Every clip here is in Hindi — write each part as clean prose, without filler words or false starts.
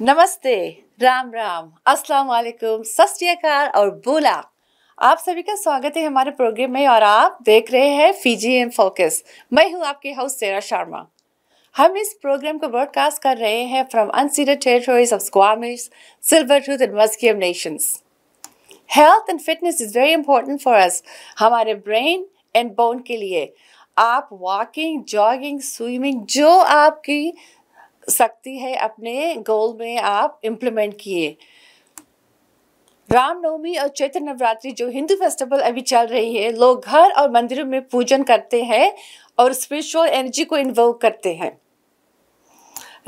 नमस्ते, राम राम, अस्सलाम वालेकुम, सत श्री अकाल और बोला। आप सभी का स्वागत है हमारे प्रोग्राम में और आप देख रहे हैं फीजी इन फोकस। मैं हूं आपके होस्ट सेरा शर्मा। हम इस प्रोग्राम को ब्रॉडकास्ट कर रहे हैं from unceded territories of Squamish, Silvertooth and Musqueam nations. Health and fitness is very important for us, हमारे ब्रेन एंड बोन के लिए। आप वॉकिंग, जॉगिंग, स्विमिंग, जो आपकी सकती है अपने गोल में आप इम्प्लीमेंट किए। रामनवमी और चैत्र नवरात्रि जो हिंदू फेस्टिवल अभी चल रही है, लोग घर और मंदिरों में पूजन करते हैं और स्पिरिचुअल एनर्जी को इन्वोक करते हैं।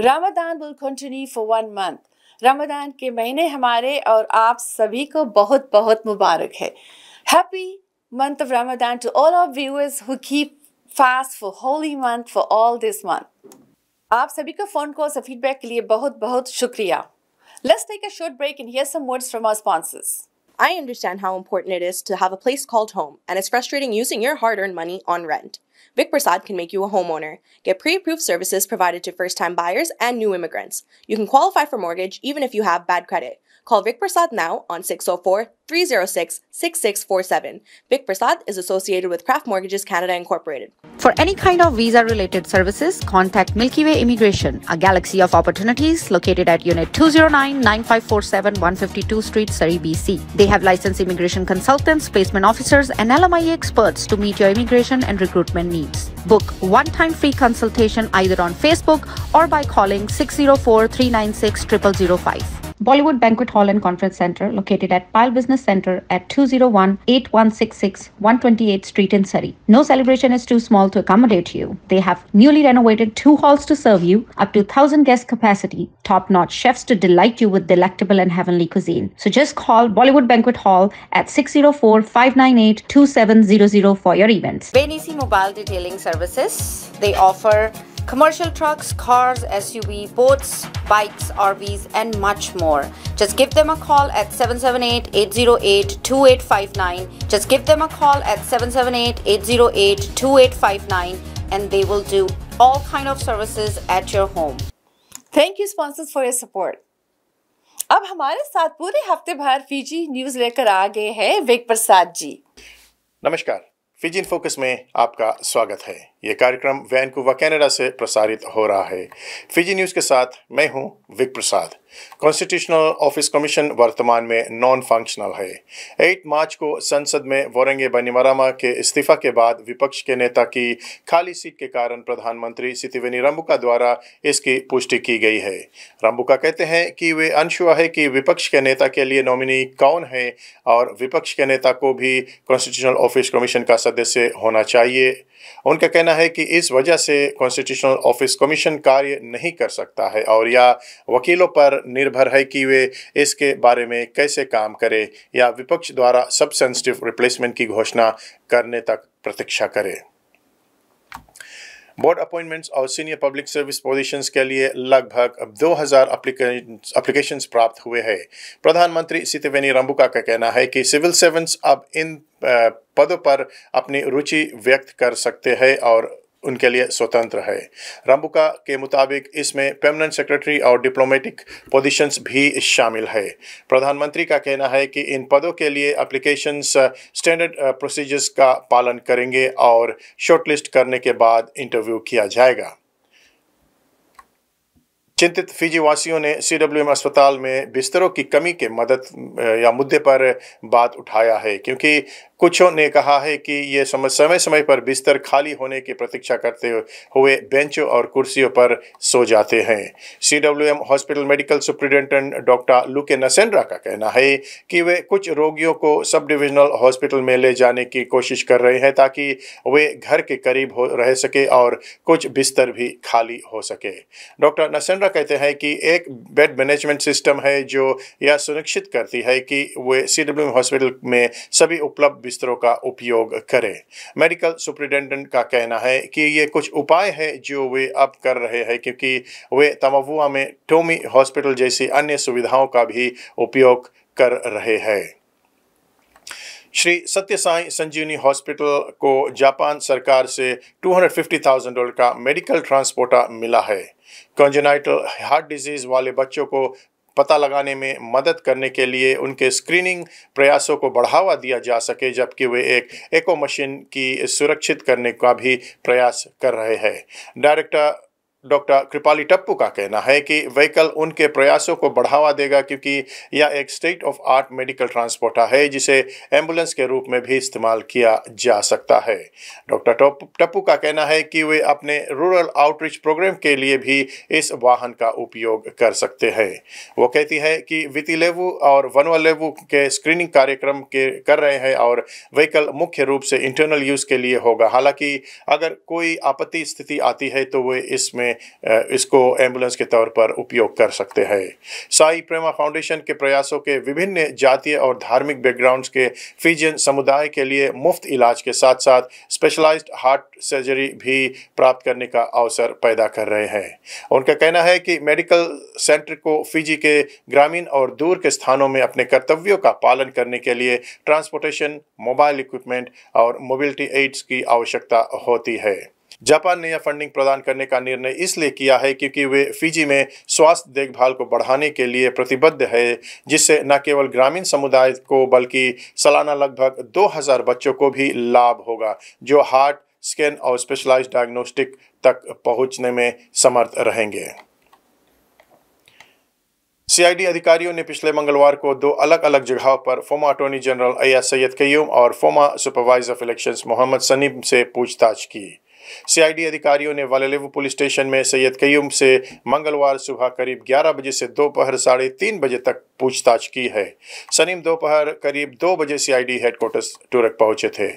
Ramzan will continue for 1 month. Ramzan के महीने हमारे और आप सभी को बहुत बहुत मुबारक है। Happy month of Ramzan to all our viewers who keep fast for holy month for all this month. आप सभी का फोन कॉल और फीडबैक के लिए बहुत बहुत शुक्रिया। Let's take a short break and hear some words from our sponsors. I understand how important it is to have a place called home, and it's frustrating using your hard-earned money on rent. Vic Prasad can make you a homeowner. Get pre-approved services provided to first-time buyers and new immigrants. You can qualify for mortgage even if you have bad credit. Call Vic Prasad now on 604-306-6647. Vic Prasad is associated with Craft Mortgages Canada Incorporated. For any kind of visa-related services, contact Milky Way Immigration, a galaxy of opportunities located at Unit 209-9547 152 Street, Surrey, BC. They have licensed immigration consultants, placement officers, and LMIA experts to meet your immigration and recruitment needs. Book one-time free consultation either on Facebook or by calling 604-396-0005. Bollywood Banquet Hall and Conference Center located at Pile Business Center at 201-8166 128th Street in Surrey. No celebration is too small to accommodate you. They have newly renovated 2 halls to serve you, up to 1,000 guest capacity, top-notch chefs to delight you with delectable and heavenly cuisine. So just call Bollywood Banquet Hall at 604-598-2700 for your events. Benisi Mobile Detailing Services. They offer commercial trucks, cars, SUV, boats, bikes, RVs, and much more. Just give them a call at 778-808-2859. Just give them a call at 778-808-2859 and they will do all kind of services at your home. Thank you sponsors for your support. अब हमारे साथ पूरे हफ्ते भर फीजी न्यूज लेकर आ गए हैं विक प्रसाद जी। नमस्कार, फीजी इन फोकस में आपका स्वागत है। ये कार्यक्रम वैनकूवर कनाडा से प्रसारित हो रहा है। फीजी न्यूज़ के साथ मैं हूं विक प्रसाद। कॉन्स्टिट्यूशनल ऑफिस कमीशन वर्तमान में नॉन फंक्शनल है। 8 मार्च को संसद में वोरंगे बनिमरामा के इस्तीफा के बाद विपक्ष के नेता की खाली सीट के कारण प्रधानमंत्री सितिवेनी रंबुका द्वारा इसकी पुष्टि की गई है। रंबुका कहते हैं कि वे अनश्योर है कि विपक्ष के नेता के लिए नॉमिनी कौन है और विपक्ष के नेता को भी कॉन्स्टिट्यूशनल ऑफिस कमीशन का सदस्य होना चाहिए। उनका कहना है कि इस वजह से कॉन्स्टिट्यूशनल ऑफिस कमीशन कार्य नहीं कर सकता है और या वकीलों पर निर्भर है कि वे इसके बारे में कैसे काम करें या विपक्ष द्वारा सब सेंसिटिव रिप्लेसमेंट की घोषणा करने तक प्रतीक्षा करें। बोर्ड अपॉइंटमेंट्स और सीनियर पब्लिक सर्विस पोजीशंस के लिए लगभग 2000 एप्लीकेशंस प्राप्त हुए हैं। प्रधानमंत्री सितिवेनी रंबुका का कहना है कि सिविल सर्वेंट्स अब इन पदों पर अपनी रुचि व्यक्त कर सकते हैं और उनके लिए स्वतंत्र है। रंबुका के मुताबिक इसमें परमानेंट सेक्रेटरी और डिप्लोमेटिक पोजीशंस भी शामिल है। प्रधानमंत्री का कहना है कि इन पदों के लिए एप्लीकेशंस स्टैंडर्ड प्रोसीजर्स का पालन करेंगे और शॉर्टलिस्ट करने के बाद इंटरव्यू किया जाएगा। चिंतित फीजी वासियों ने CWM अस्पताल में बिस्तरों की कमी के मुद्दे पर बात उठाया है, क्योंकि कुछों ने कहा है कि ये समय समय पर बिस्तर खाली होने की प्रतीक्षा करते हुए बेंचों और कुर्सियों पर सो जाते हैं। CWM hospital medical superintendent doctor Luke Nasendra का कहना है कि वे कुछ रोगियों को सब डिविजनल हॉस्पिटल में ले जाने की कोशिश कर रहे हैं ताकि वे घर के करीब रह सके और कुछ बिस्तर भी खाली हो सके। डॉक्टर नसेंड्रा कहते हैं कि एक बेड मैनेजमेंट सिस्टम है जो यह सुनिश्चित करती है कि वे CWM हॉस्पिटल में सभी उपलब्ध बिस्तरों का उपयोग करें। मेडिकल सुपरिटेंडेंट का कहना है कि ये कुछ उपाय हैं जो वे अब कर रहे हैं, क्योंकि वे तमावुआ में टोमी हॉस्पिटल जैसी अन्य सुविधाओं का भी उपयोग कर रहे हैं। श्री सत्य साई संजीवनी हॉस्पिटल को जापान सरकार से $250,000 का मेडिकल ट्रांसपोर्टर मिला है। कॉन्जेनाइटल हार्ट डिजीज़ वाले बच्चों को पता लगाने में मदद करने के लिए उनके स्क्रीनिंग प्रयासों को बढ़ावा दिया जा सके, जबकि वे एक एको मशीन की सुरक्षित करने का भी प्रयास कर रहे हैं। डायरेक्टर डॉक्टर कृपाली टप्पू का कहना है कि व्हीकल उनके प्रयासों को बढ़ावा देगा, क्योंकि यह एक state of art medical transporter है जिसे एम्बुलेंस के रूप में भी इस्तेमाल किया जा सकता है। डॉक्टर टप्पू का कहना है कि वे अपने रूरल आउटरीच प्रोग्राम के लिए भी इस वाहन का उपयोग कर सकते हैं। वो कहती है कि वितिलेवु और वनवलेवु के स्क्रीनिंग कार्यक्रम कर रहे हैं और व्हीकल मुख्य रूप से इंटरनल यूज़ के लिए होगा। हालांकि अगर कोई आपत्ति स्थिति आती है तो वे इसको एम्बुलेंस के तौर पर उपयोग कर सकते हैं। साई प्रेमा फाउंडेशन के प्रयासों के विभिन्न जातीय और धार्मिक बैकग्राउंड्स के फिजियन समुदाय के लिए मुफ्त इलाज के साथ साथ स्पेशलाइज्ड हार्ट सर्जरी भी प्राप्त करने का अवसर पैदा कर रहे हैं। उनका कहना है कि मेडिकल सेंटर को फिजी के ग्रामीण और दूर के स्थानों में अपने कर्तव्यों का पालन करने के लिए ट्रांसपोर्टेशन, मोबाइल इक्विपमेंट और मोबिलिटी एड्स की आवश्यकता होती है। जापान ने यह फंडिंग प्रदान करने का निर्णय इसलिए किया है क्योंकि वे फिजी में स्वास्थ्य देखभाल को बढ़ाने के लिए प्रतिबद्ध है, जिससे न केवल ग्रामीण समुदाय को बल्कि सालाना लगभग 2000 बच्चों को भी लाभ होगा जो हार्ट, स्कैन और स्पेशलाइज्ड डायग्नोस्टिक तक पहुंचने में समर्थ रहेंगे। सीआईडी अधिकारियों ने पिछले मंगलवार को 2 अलग-अलग जगहों पर former attorney general Aiyaz Sayed Khaiyum और former supervisor of elections Mohammed Saneem से पूछताछ की। सीआईडी अधिकारियों ने वालेलेवु पुलिस स्टेशन में सैयद कयूम से मंगलवार सुबह करीब 11 बजे से दोपहर 3:30 बजे तक पूछताछ की है। सनीम दोपहर करीब 2 बजे सीआईडी हेडक्वार्टर्स टूरक पहुंचे थे।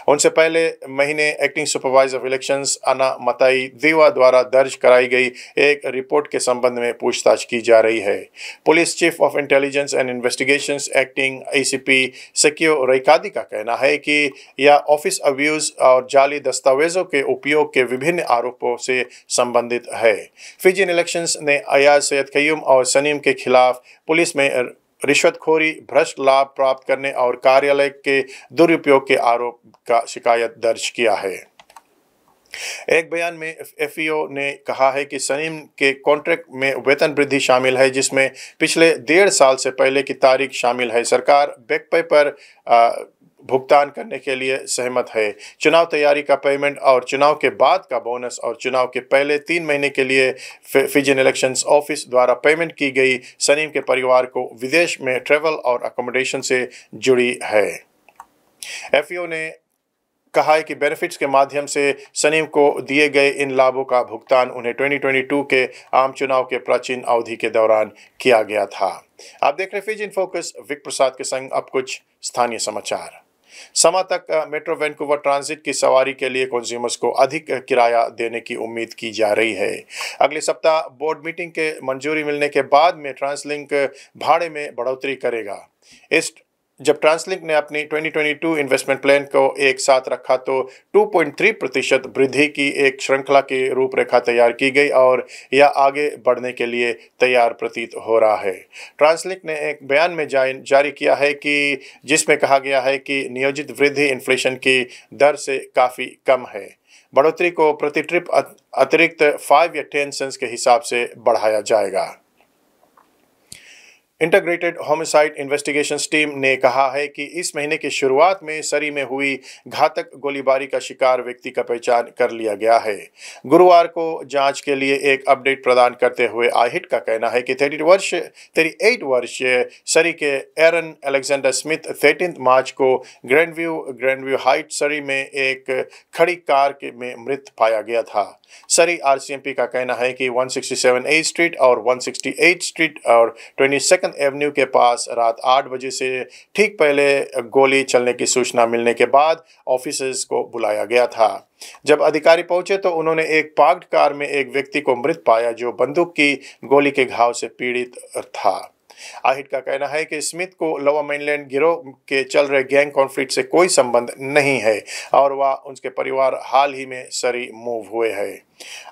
उनसे पहले महीने एक्टिंग सुपरवाइजर ऑफ इलेक्शंस अना मताई दीवा द्वारा दर्ज कराई गई एक रिपोर्ट के संबंध में पूछताछ की जा रही है। Police chief of intelligence and investigations acting ACP सकियो रईकादी का कहना है कि यह ऑफिस अब्यूज और जाली दस्तावेजों के उपयोग के विभिन्न आरोपों से संबंधित है। फिजियन इलेक्शंस ने अय्याज सैयद कयूम और सनीम के खिलाफ पुलिस में रिश्वतखोरी, भ्रष्ट लाभ प्राप्त करने और कार्यालय के दुरुपयोग के आरोप का शिकायत दर्ज किया है। एक बयान में FEO ने कहा है कि सनीम के कॉन्ट्रैक्ट में वेतन वृद्धि शामिल है, जिसमें पिछले 1.5 साल से पहले की तारीख शामिल है। सरकार बैकपे पर भुगतान करने के लिए सहमत है। चुनाव तैयारी का पेमेंट और चुनाव के बाद का बोनस और चुनाव के पहले 3 महीने के लिए फिजियन इलेक्शंस ऑफिस द्वारा पेमेंट की गई सनीम के परिवार को विदेश में ट्रैवल और अकोमोडेशन से जुड़ी है। FEO ने कहा है कि बेनिफिट्स के माध्यम से सनीम को दिए गए इन लाभों का भुगतान उन्हें 2022 के आम चुनाव के प्राचीन अवधि के दौरान किया गया था। आप देख रहे फिजी इन फोकस, विक प्रसाद के संग अब कुछ स्थानीय समाचार। समा तक मेट्रो वैंकूवर ट्रांजिट की सवारी के लिए कंज्यूमर्स को अधिक किराया देने की उम्मीद की जा रही है। अगले सप्ताह बोर्ड मीटिंग के मंजूरी मिलने के बाद में ट्रांसलिंक भाड़े में बढ़ोतरी करेगा। जब ट्रांसलिंक ने अपनी 2022 इन्वेस्टमेंट प्लान को एक साथ रखा तो 2.3% वृद्धि की एक श्रृंखला की रूपरेखा तैयार की गई और यह आगे बढ़ने के लिए तैयार प्रतीत हो रहा है। ट्रांसलिंक ने एक बयान में जारी किया है कि जिसमें कहा गया है कि नियोजित वृद्धि इन्फ्लेशन की दर से काफ़ी कम है। बढ़ोतरी को प्रति ट्रिप अतिरिक्त 5 या 10 सेंट्स के हिसाब से बढ़ाया जाएगा। इंटीग्रेटेड होमिसाइड इन्वेस्टिगेशंस टीम ने कहा है कि इस महीने की शुरुआत में सरी में हुई घातक गोलीबारी का शिकार व्यक्ति का पहचान कर लिया गया है। गुरुवार को जांच के लिए एक अपडेट प्रदान करते हुए आहिट का कहना है कि 38 वर्षीय सरी के एरन अलेक्जेंडर स्मिथ 13 मार्च को ग्रैंडव्यू हाइट सरी में एक खड़ी कार में मृत पाया गया था। सरी RCMP का कहना है कि 167 A स्ट्रीट और 168 स्ट्रीट और 22nd एवेन्यू के पास रात 8 बजे से ठीक पहले गोली चलने की सूचना मिलने के बाद ऑफिसर्स को बुलाया गया था। जब अधिकारी पहुंचे तो उन्होंने एक पार्क्ड कार में एक व्यक्ति को मृत पाया जो बंदूक की गोली के घाव से पीड़ित था। आहिट का कहना है कि स्मिथ को लोअर मेनलैंड गिरोह के चल रहे गैंग कॉन्फ्लिक्ट से कोई संबंध नहीं है और वह उनके परिवार हाल ही में सरी मूव हुए हैं।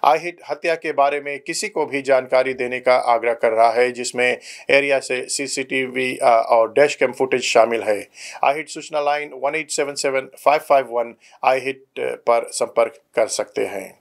आहिट हत्या के बारे में किसी को भी जानकारी देने का आग्रह कर रहा है, जिसमें एरिया से CCTV और डैश कैम फुटेज शामिल है। आहिट सूचना लाइन 1877551 आहिट पर संपर्क कर सकते हैं।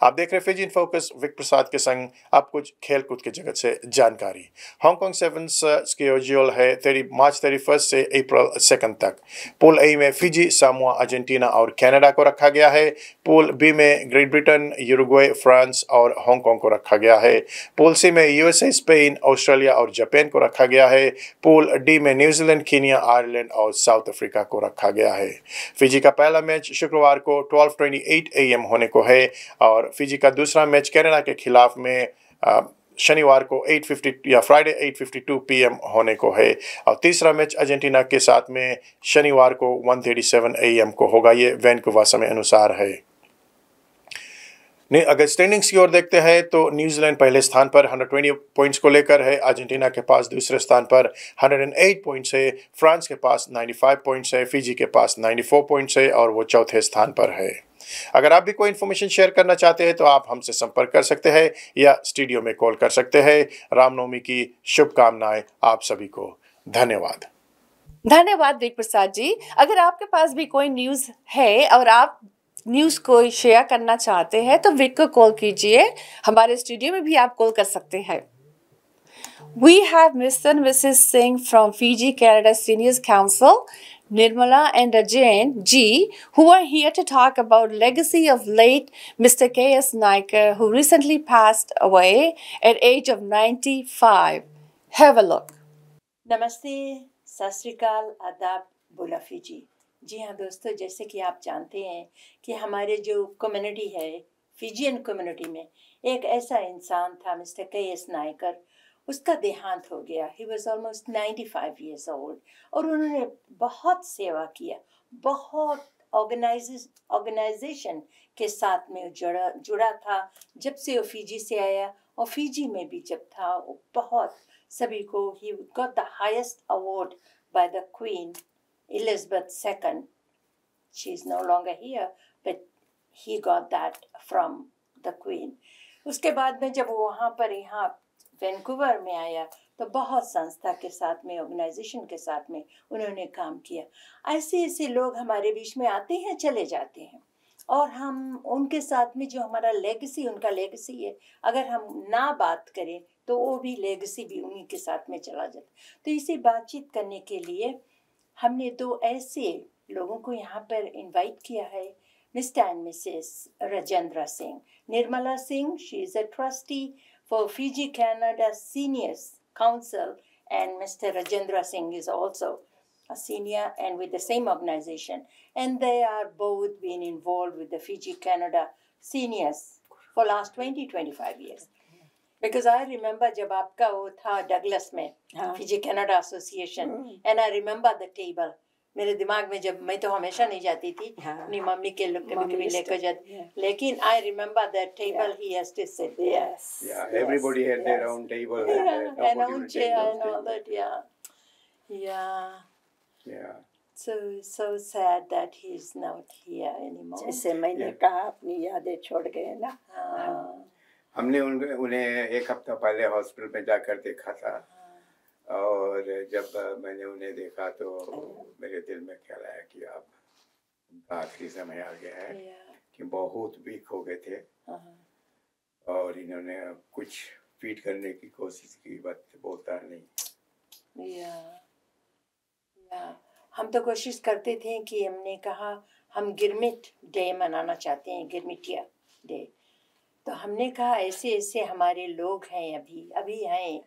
आप देख रहे हैं फिजी इन फोकस, विक प्रसाद के संग अब कुछ खेल कूद के जगत से जानकारी। हांगकांग सेवन्स स्केड्यूल है मार्च 31 से अप्रैल 2 तक। पूल ए में फिजी, सामोआ, अर्जेंटीना और कनाडा को रखा गया है। पूल बी में ग्रेट ब्रिटेन, यूरुग्वे, फ्रांस और हांगकांग को रखा गया है। पूल सी में यूएसए, स्पेन, ऑस्ट्रेलिया और जापान को रखा गया है। पूल डी में न्यूजीलैंड, कीनिया, आयरलैंड और साउथ अफ्रीका को रखा गया है। फिजी का पहला मैच शुक्रवार को 12:28 AM होने को है और फिजी का दूसरा मैच कनाडा के खिलाफ में शनिवार को 8:50 या फ्राइडे 8:52 PM होने को है और तीसरा मैच अर्जेंटीना के साथ में शनिवार को 1:37 AM को होगा। ये वैनकूवर समय अनुसार है। अगर स्टैंडिंग्स की ओर देखते हैं तो न्यूजीलैंड पहले स्थान पर 120 पॉइंट्स को लेकर है, अर्जेंटीना के पास दूसरे स्थान पर 108 पॉइंट्स है, फ्रांस के पास 95 पॉइंट्स है, फिजी के पास 94 पॉइंट्स है और वो चौथे स्थान पर है। अगर आप भी कोई इन्फॉर्मेशन शेयर करना चाहते हैं तो आप हमसे संपर्क कर सकते हैं या स्टूडियो में कॉल कर सकते हैं। रामनवमी की शुभकामनाएं आप सभी को। धन्यवाद। धन्यवाद विक प्रसाद जी। अगर आपके पास भी कोई न्यूज़ है और आप न्यूज़ को शेयर करना चाहते हैं तो विक को कॉल कीजिए। हमारे स्टूडियो में भी आप कॉल कर सकते हैं। We have Mr. and Mrs. Singh from Fiji Canada Seniors Council, Nirmala and Rajan G, who are here to talk about legacy of late Mr. K.S. Naikar, who recently passed away at age of 95. Have a look. नमस्ते, सत श्री अकाल, आदाब, बोला फीजी। जी हाँ दोस्तों, जैसे कि आप जानते हैं कि हमारे जो कम्युनिटी है, फिजियन कम्युनिटी में एक ऐसा इंसान था मिस्टर K.S. नायकर। उसका देहांत हो गया। He was almost 95 years old और उन्होंने बहुत सेवा किया, बहुत ऑर्गेनाइजेशन के साथ में जुड़ा था। जब से वो फिजी से आया और फिजी में भी जब था वो बहुत सभी को, he got the highest award by the queen Elizabeth II. She is no longer here, but he got that from the Queen. उसके बाद में जब वो वहाँ पर यहाँ वैंकूवर में आया तो बहुत संस्था के साथ में, ऑर्गेनाइजेशन के साथ में उन्होंने काम किया। ऐसे ऐसे लोग हमारे बीच में आते हैं, चले जाते हैं और हम उनके साथ में जो हमारा लेगेसी, उनका लेगेसी है, अगर हम ना बात करें तो वो भी लेगेसी भी उन्हीं के साथ में चला जाता। तो इसे बातचीत करने के लिए हमने दो ऐसे लोगों को यहाँ पर इनवाइट किया है, mister and Mrs Rajendra Singh. Nirmala Singh, she is a trustee for Fiji Canada seniors council, and Mr. Rajendra Singh is also a senior and with the same organization, and they are both been involved with the Fiji Canada seniors for last 20-25 years. Because I remember जब आपका वो था डगलस में, Fiji Canada association, and I remember the table. मेरे दिमाग में जब, मैं तो हमेशा नहीं जाती थी, अपनी मम्मी के लोग कभी कभी लेकर जाती, लेकिन I remember the table he has to sit there. Yeah, everybody had their own table and own chair and all that. Yeah. So sad that he's not here anymore. जैसे मैंने कहा, अपनी यादें छोड़ गए ना। हमने उन्हें एक हफ्ता पहले हॉस्पिटल में जाकर देखा था और जब मैंने उन्हें देखा तो मेरे दिल में ख्याल आया कि अब उनका आखिरी समय आ गया है, कि बहुत वीक हो गए थे और इन्होंने कुछ फीड करने की कोशिश की, बात बोलता नहीं। हम तो कोशिश करते थे कि हमने कहा हम गिरमिट डे मनाना चाहते हैं, गिरमिटिया डे। तो हमने कहा ऐसे ऐसे हमारे लोग हैं, अभी हैं,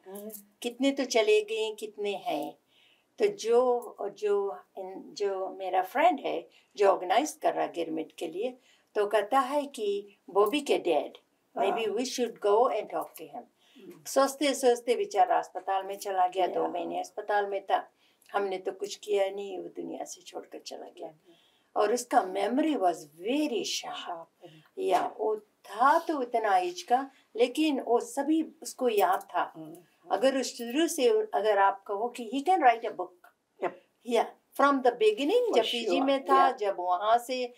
कितने तो चले गए, कितने हैं। तो जो मेरा फ्रेंड है जो ऑर्गेनाइज कर रहा गिरमिट के लिए, तो कहता है कि बॉबी के dad, maybe we should go and talk to him. सोचते सोचते बेचारा अस्पताल में चला गया, 2 महीने अस्पताल में था। हमने तो कुछ किया नहीं, वो दुनिया से छोड़कर चला गया। और उसका मेमोरी वॉज वेरी शार्प। या वो था तो इतना एज का, लेकिन वो सभी उसको याद था। अगर शुरू से अगर आप कहो कि he can write a book, या फ्रॉम द बिगिनिंग, जब पीजी में था, जब वहाँ से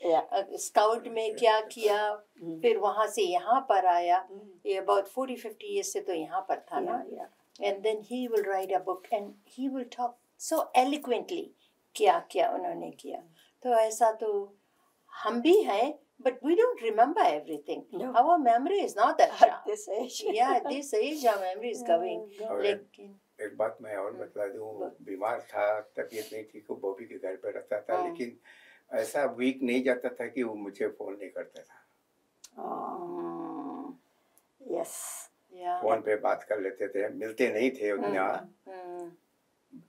स्काउट में क्या किया, फिर वहाँ से यहाँ पर आया, ये अबाउट 40-50 years से तो यहाँ पर था ना। And then he will write a book and he will talk so eloquently क्या क्या उन्होंने किया। तो ऐसा तो हम भी हैं, but we don't remember everything. No. Our memory is not that At sharp. this age. Yeah, at this age our memory is going. और लेकिन एक बात मैं और बता दूं, बीमार था, तबीयत नहीं ठीक, वो बॉबी के घर पे रहता था, लेकिन ऐसा वीक नहीं जाता था कि वो मुझे फोन नहीं करता था। Yes. yeah. फोन पे बात कर लेते थे, मिलते नहीं थे उतना,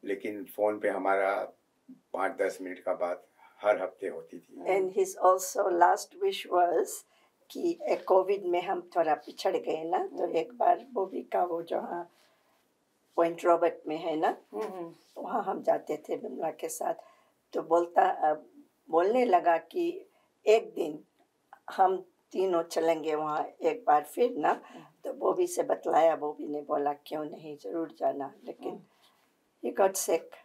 लेकिन फोन पे हमारा 5-10 मिनट का बात हर हफ्ते होती थी। And his also last wish was कि कोविड में हम थोड़ा पिछड़ गए ना, तो एक बार बॉबी का वो जहाँ पॉइंट रॉबर्ट में है ना, वहाँ हम जाते थे बिमला के साथ, तो बोलने लगा कि एक दिन हम तीनों चलेंगे वहाँ एक बार फिर ना। तो बॉबी से बतलाया, बॉबी ने बोला क्यों नहीं, जरूर जाना, लेकिन he got sick,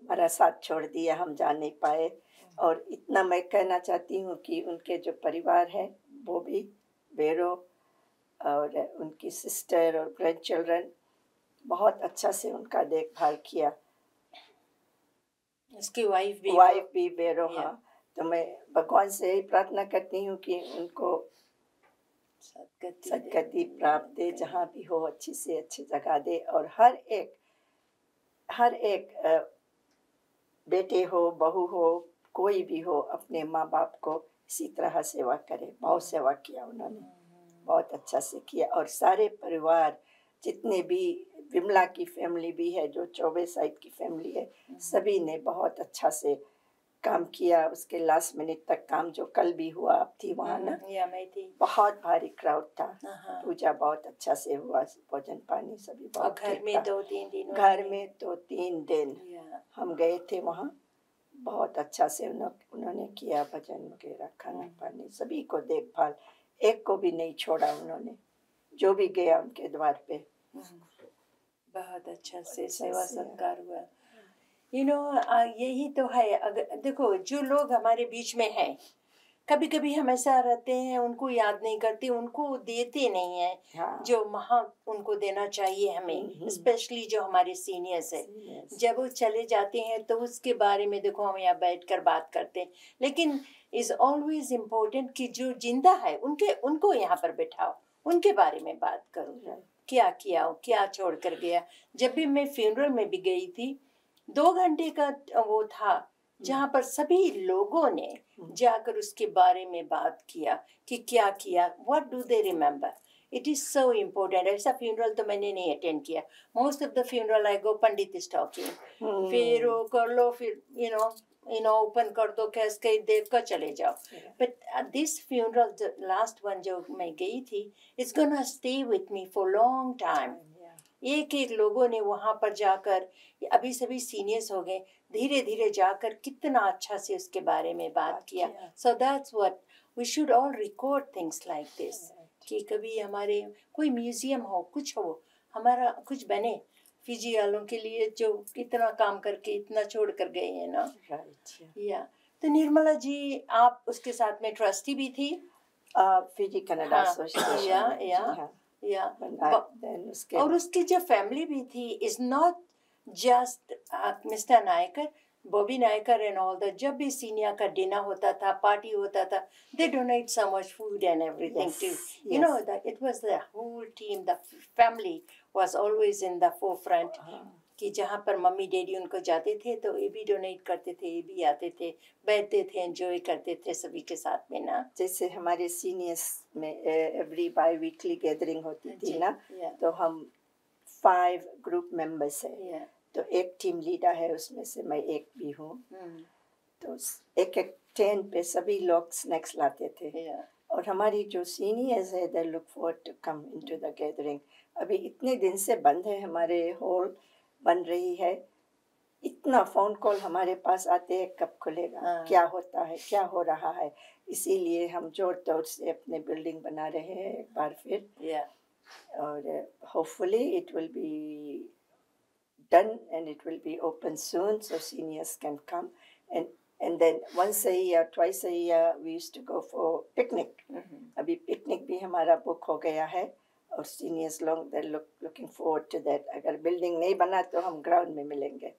हमारा साथ छोड़ दिया, हम जा नहीं पाए। और इतना मैं कहना चाहती हूँ कि उनके जो परिवार है, बॉबी, बेरो और उनकी सिस्टर और ग्रैंड चिल्ड्रन, बहुत अच्छा से उनका देखभाल किया। उसकी वाइफ भी बेरो, हाँ। तो मैं भगवान से ही प्रार्थना करती हूँ कि उनको सदगति प्राप्त दे, जहाँ भी हो अच्छी से अच्छी जगह दे, और हर एक बेटे हो, बहू हो, कोई भी हो, अपने माँ बाप को इसी तरह सेवा करे। बहुत सेवा किया उन्होंने, बहुत अच्छा से किया। और सारे परिवार जितने भी, विमला की फैमिली भी है, जो चौबे साइड की फैमिली है, सभी ने बहुत अच्छा से काम किया। उसके लास्ट मिनट तक काम, जो कल भी हुआ, आप थी वहाँ ना? या मैं थी। बहुत भारी क्राउड था, पूजा बहुत अच्छा से हुआ, भोजन पानी सभी बहुत। घर में 2-3 दिन, घर में 2-3 दिन हम गए थे वहाँ, बहुत अच्छा से उन्होंने किया, भजन वगैरह, खाना पानी, सभी को देखभाल, एक को भी नहीं छोड़ा उन्होंने, जो भी गया उनके द्वार पे। बहुत अच्छा से सेवा सत्कार हुआ। यही तो है। अगर देखो, जो लोग हमारे बीच में हैं, कभी कभी हम ऐसा रहते हैं, उनको याद नहीं करते, उनको देते नहीं है। हाँ। जो उनको देना चाहिए हमें, स्पेशली जो हमारे सीनियर्स है। जब वो चले जाते हैं तो उसके बारे में देखो, हम यहाँ बैठकर बात करते हैं, लेकिन इज ऑलवेज इम्पोर्टेंट कि जो जिंदा है उनको यहाँ पर बैठाओ, उनके बारे में बात करो, क्या किया, क्या छोड़ कर गया। जब भी मैं फ्यूनरल में भी गई थी, 2 घंटे का वो था, जहाँ पर सभी लोगों ने जाकर उसके बारे में बात किया कि क्या किया, what do they remember. It is so important. ऐसा फ्यूनरल तो मैंने नहीं अटेंड किया। Most of the funeral I go, Pandit is talking, फिर वो कर लो, फिर ओपन कर दो केस, कहीं देख कर चले जाओ। But this funeral, last one जो मैं गई थी, it's gonna stay with me for long time. एक लोगों ने वहाँ पर जाकर, अभी सभी सीनियर्स हो गए, धीरे धीरे जाकर कितना अच्छा से उसके बारे में बात किया। So that's what we should all record, things like this, कि कभी हमारे कोई म्यूजियम हो, कुछ हो, हमारा कुछ बने फिजी वालों के लिए, जो इतना काम करके इतना छोड़ कर गए हैं ना। या तो निर्मला जी, आप उसके साथ में ट्रस्टी भी थी फिजी कनाडा एसोसिएशन। और उसकी जो फैमिली भी थी, is not just mister Nayakar, Bobby Nayakar and all that. जब भी सीनियर का डिनर होता था, पार्टी होता था, they donate so much food and everything to, you know, that it was the whole team, the family was always in the forefront. कि जहाँ पर मम्मी डैडी उनको जाते थे तो ये भी डोनेट करते थे, ये भी आते थे, बैठते थे, एंजॉय करते थे सभी के साथ में ना। जैसे हमारे सीनियर्स में एवरी बाई वीकली गैदरिंग होती थी ना, तो हम 5 ग्रुप मेंबर्स है, तो एक टीम लीडर है, उसमें से मैं एक भी हूँ। तो एक टेंट पे सभी लोग स्नैक्स लाते थे। और हमारी जो सीनियर्स है, they look forward to come into the gathering. अभी इतने दिन से बंद है, हमारे हॉल बन रही है, इतना फ़ोन कॉल हमारे पास आते हैं, कब खुलेगा, क्या होता है, क्या हो रहा है। इसीलिए हम जोर तोड़ से अपने बिल्डिंग बना रहे हैं एक बार फिर। और hopefully it will be done and it will be open soon, so seniors can come and then once a year, twice a year we used to go for picnic. अभी पिकनिक भी हमारा बुक हो गया है, और सीनियर्स लोग they looking forward to that. अगर बिल्डिंग नहीं बना तो हम ग्राउंड में मिलेंगे।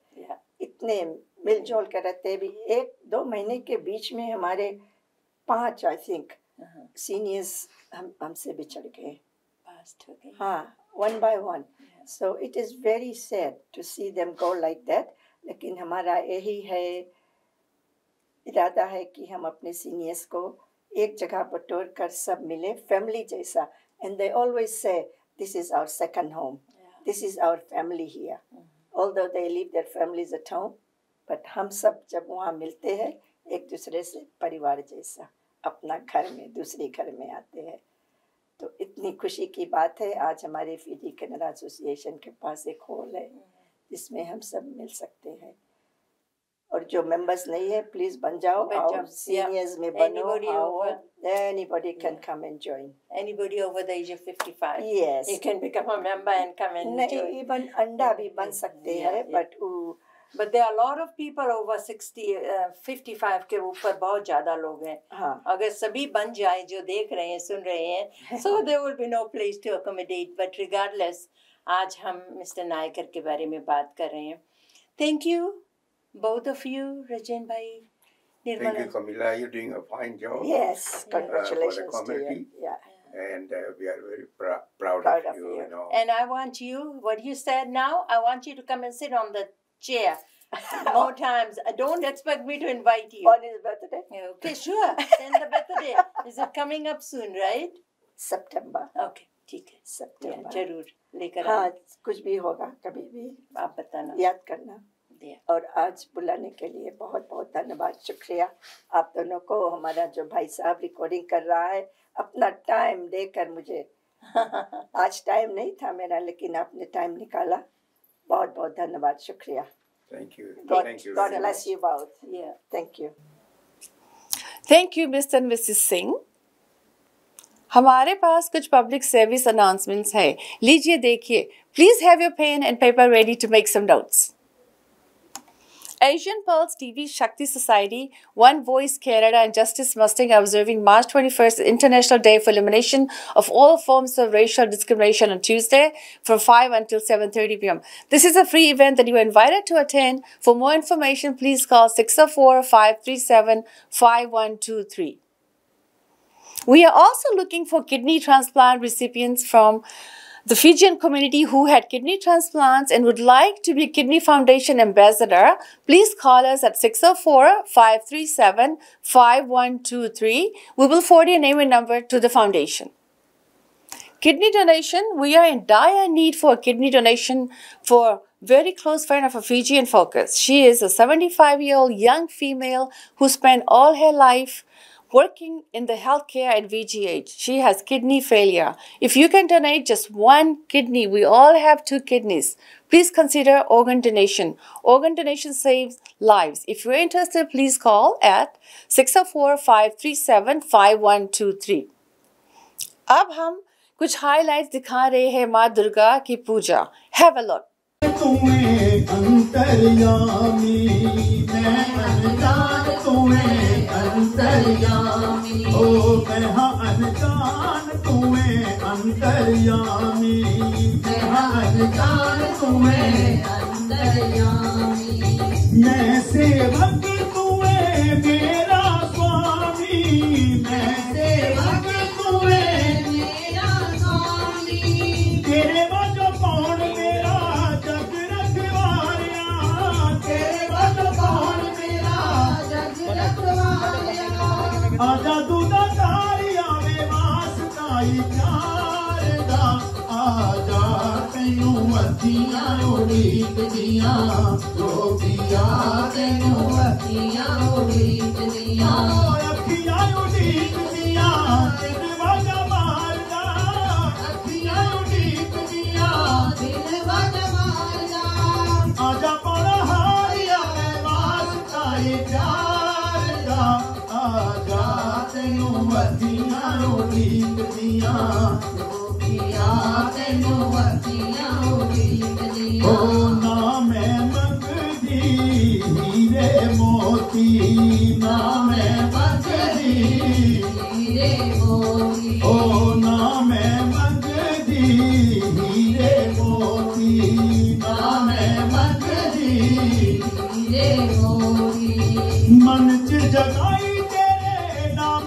इतने मिलजुल कर रहते भी। 1-2 महीने के बीच में हमारे 5 आई थिंक सीनियर्स हमसे बिछड़ गए, पास्ट हो गए। हाँ, one by one. So it is very sad to see them go like that. लेकिन हमारा यही है, इरादा है कि हम अपने सीनियर्स को एक जगह पर तोड़ कर सब मिले, फैमिली जैसा. And they always say, this is our second home. This is our family here. Although they leave their families at home, but हम सब जब वहाँ मिलते हैं एक दूसरे से परिवार जैसा अपना घर में दूसरे घर में आते हैं. तो इतनी खुशी की बात है. आज हमारे फिजी कनाडा एसोसिएशन के पास एक हॉल है जिसमें हम सब मिल सकते हैं. और जो मेंबर्स नहीं है प्लीज बन जाओ, आओ सीनियर्स में बनो, आओ. Anybody can come and join. Anybody over the age of 55. Yes. You can become a member and come and join. Even अंडा भी बन सकते हैं, but there are a lot of people over 55 के ऊपर बहुत ज़्यादा लोग हैं. हाँ. अगर सभी बन जाए जो देख रहे हैं सुन रहे हैं, so there will be no place to accommodate. But regardless, आज हम मिस्टर नायकर के बारे में बात कर रहे हैं. Thank you, both of you, Rajan भाई, Nirmala. Thank you, Camilla. You're doing a fine job. Yes, congratulations for the to you. community. Yeah. And we are very proud of you. You know. And I want you, what you said now, I want you to come and sit on the chair more times. Don't expect me to invite you. On his birthday? Okay, sure. Send the birthday. Is it coming up soon, right? September. Okay, ठीक है. September. जरूर लेकर हाँ, कुछ भी होगा कभी भी आप बताना, याद करना. और आज बुलाने के लिए बहुत बहुत धन्यवाद, शुक्रिया आप दोनों को. हमारा जो भाई साहब रिकॉर्डिंग कर रहा है अपना टाइम देकर मुझे, आज टाइम नहीं था मेरा लेकिन आपने टाइम निकाला. बहुत बहुत धन्यवाद, शुक्रिया. Thank you. Thank you. God bless you both. Yeah. Thank you. Thank you, Mr. and Mrs. Singh. हमारे पास कुछ पब्लिक सर्विस अनाउंसमेंट्स है, लीजिए देखिए. Please have your pen and paper ready to make some notes. Asian Pulse TV Shakti Society, One Voice Canada and Justice Mustang are observing March 21st International Day for Elimination of all forms of racial discrimination on Tuesday from 5 until 7:30 p.m. This is a free event that you are invited to attend. For more information, please call 604-537-5123. We are also looking for kidney transplant recipients from the Fijian community who had kidney transplants and would like to be Kidney Foundation ambassador. Please call us at 604-537-5123. We will forward your name and number to the foundation. Kidney donation. We are in dire need for a kidney donation for a very close friend of a Fijian Focus. She is a 75-year-old young female who spent all her life working in the healthcare at VGH. She has kidney failure. If you can donate just one kidney, we all have 2 kidneys. Please consider organ donation. Organ donation saves lives. If you're interested, please call at 604-537-5123. अब हम कुछ हाइलाइट्स दिखा रहे हैं माँ दुर्गा की पूजा. Have a look. तुम्हें अंतर्यामी मैं अनजान, तुम्हें अंतर्यामी ओ मैं हाँ अनजान, तुम्हें अंतर्यामी मैं हाँ अनजान, तुम्हें अंतर्यामी मैं सेवक तुम्हें मेरा स्वामी, मैं सेवक तुम्हें मेरा स्वामी तेरे वजह कौन मेरा जग रखवारिया, तेरे वजह कौन मेरा जग रखवारिया आजा दूधा तारिया में वास्ताई चारदा आजा तैनू मथियां उड़ीक दियां रोटियां तैनू मथियां उड़ीक दियां अखियां उड़ीक दियां दिल वजा मारदा अखियां उड़ीक दियां दिल वजा मारदा आजा पड़ा हारिया में वास्ताई चारदा आजा तैनू मथियां उड़ीक दियां रोटियां तैनू मथियां उड़ीक दियां ओ ना मैं मंगदी हीरे मोती, ना मैं मंगदी हीरे मोती ओ ना मैं मंगदी हीरे मोती, ना मैं मंगदी हीरे मोती मन च जगाई तेरे नाम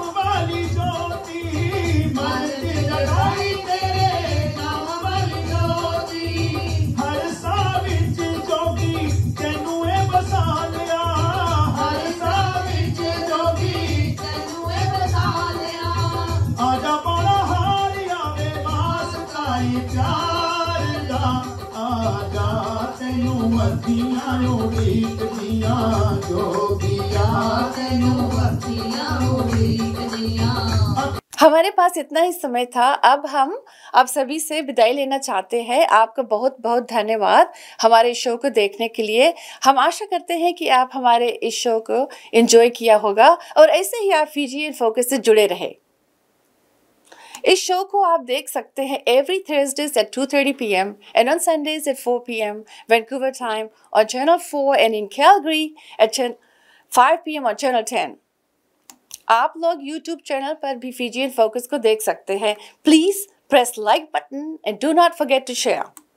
तेनू वर्दियां उड़ीक दियां जोगिया तेनू वर्दियां उड़ीक दियां। हमारे पास इतना ही समय था। अब हम आप सभी से विदाई लेना चाहते हैं। आपका बहुत बहुत धन्यवाद हमारे शो को देखने के लिए। हम आशा करते हैं कि आप हमारे इस शो को एंजॉय किया होगा और ऐसे ही आप फीजी इन फोकस से जुड़े रहे। इस शो को आप देख सकते हैं every Thursdays at 2:30 p.m. and on Sundays at 4 p.m. Vancouver time on Channel 4 and in Calgary at 5 p.m. on Channel 10. आप लोग YouTube चैनल पर भी फीजी इन फोकस को देख सकते हैं। Please press like button and do not forget to share.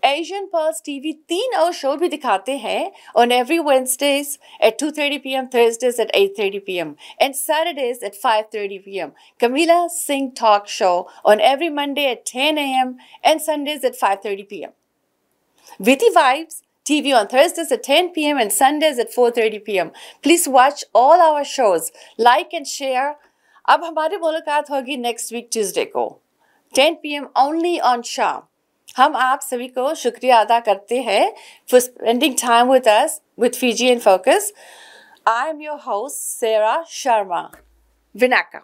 Asian Pulse TV 3 और शो भी दिखाते हैं on every Wednesdays at 2:30 p.m., Thursdays at 8:30 p.m. and Saturdays at 5:30 p.m. Camila Singh Talk Show on every Monday at 10 a.m. and Sundays at 5:30 p.m. Viti Vibes TV on Thursdays at 10 p.m. and Sundays at 4:30 p.m. Please watch all our shows, like and share. अब हमारी मुलाकात होगी next week Tuesday को 10 p.m. only on शाम। हम आप सभी को शुक्रिया अदा करते हैं for spending time with us with Fiji in Focus. I am your host Sarah Sharma. Vinaka.